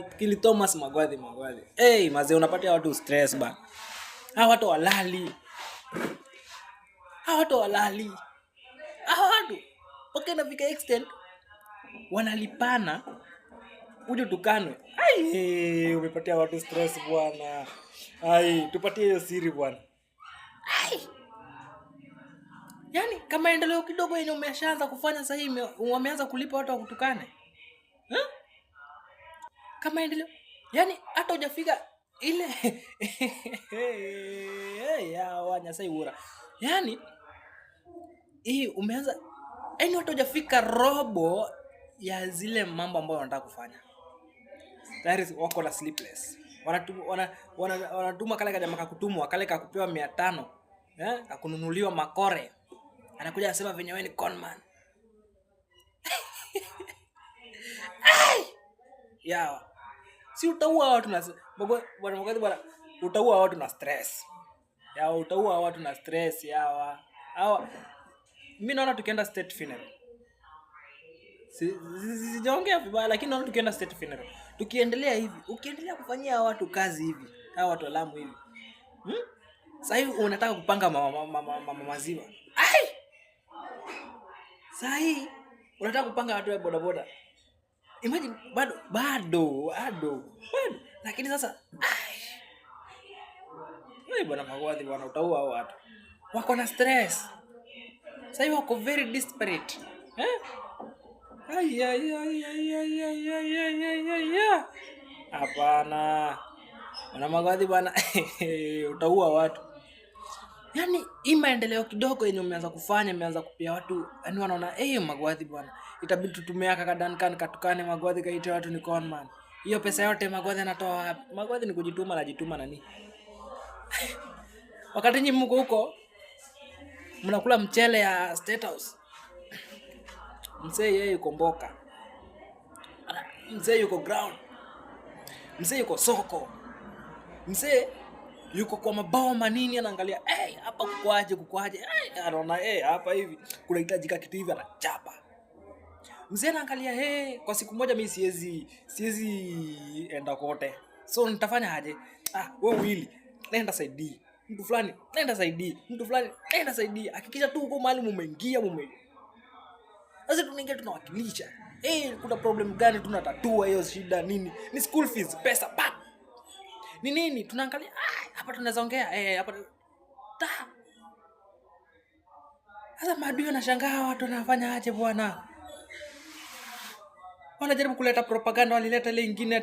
Kili Thomas Magwadhi. Hey, mazee unapatia watu stress ba. Hawa watu walali. Hawa watu. Okay, nafika extent wanalipana uje tukanwe. Ai, umepatia watu stress bwana. Ai, tupatie hiyo siri bwana. Ai. Yaani kama endeleo kidogo yenye umeshaanza kufanya sasa hivi wameanza kulipa watu wakutukane. Kama endeleo. Yaani hata hujafika ile ya wanya sai ura. Yaani hii umeanza yaani hata hujafika robo ya zile mambo ambayo wanataka kufanya. That is wako na sleepless. Wanatuma kale kajamaa kakutumwa kale kakupewa 500. Kakununuliwa makore. Anakuja anasema venye wewe ni conman. Yawa. Si utaua watu na bwana utaua watu na stress. Yawa utaua watu na stress yawa. Hawa mimi naona tukienda state funeral. Sijaongea vibaya lakini naona tukienda state funeral. Tukiendelea hivi, ukiendelea kufanyia watu kazi hivi, hawa watu alamu hivi. Sasa hivi unataka kupanga maziwa. Ai! Sasa hii unataka kupanga watu wa bodaboda. Imagine bado. Lakini sasa wewe bwana Magwadhi bwana utaua watu. Wako na stress. Sasa hivi wako very desperate. Ai. Hapana. Bwana Magwadhi bwana utaua watu. Yaani hii maendeleo kidogo yenye umeanza kufanya, umeanza kupia watu, yaani wanaona Magwadhi bwana. Itabidi tutumie aka Duncan katukane Magwadhi kaite watu ni conman. Hiyo pesa yote Magwadhi anatoa wapi? Magwadhi ni kujituma anajituma nani? Wakati nyinyi mko huko mnakula mchele ya State House. Mzee yeye yuko Mboka. Mzee yuko ground. Mzee yuko soko. Mzee yuko kwa mabao manini anaangalia hapa kukwaje anaona hapa hivi kunahitajika kitu hivi anachapa. Mzee anaangalia kwa siku moja mimi siwezi enda kote. So nitafanya aje? Wewe Willy nenda saidii. Mtu fulani nenda saidii. Hakikisha tu uko mahali mumeingia. Sasa tunaingia tunawakilisha. Kuna problem gani tunatatua hiyo shida nini? Ni school fees, pesa pa. Ni nini? Tunaangalia hapa tunaweza ongea hapa. Sasa maadui wanashangaa watu wanafanya aje bwana? Wanajaribu kuleta propaganda walileta ile nyingine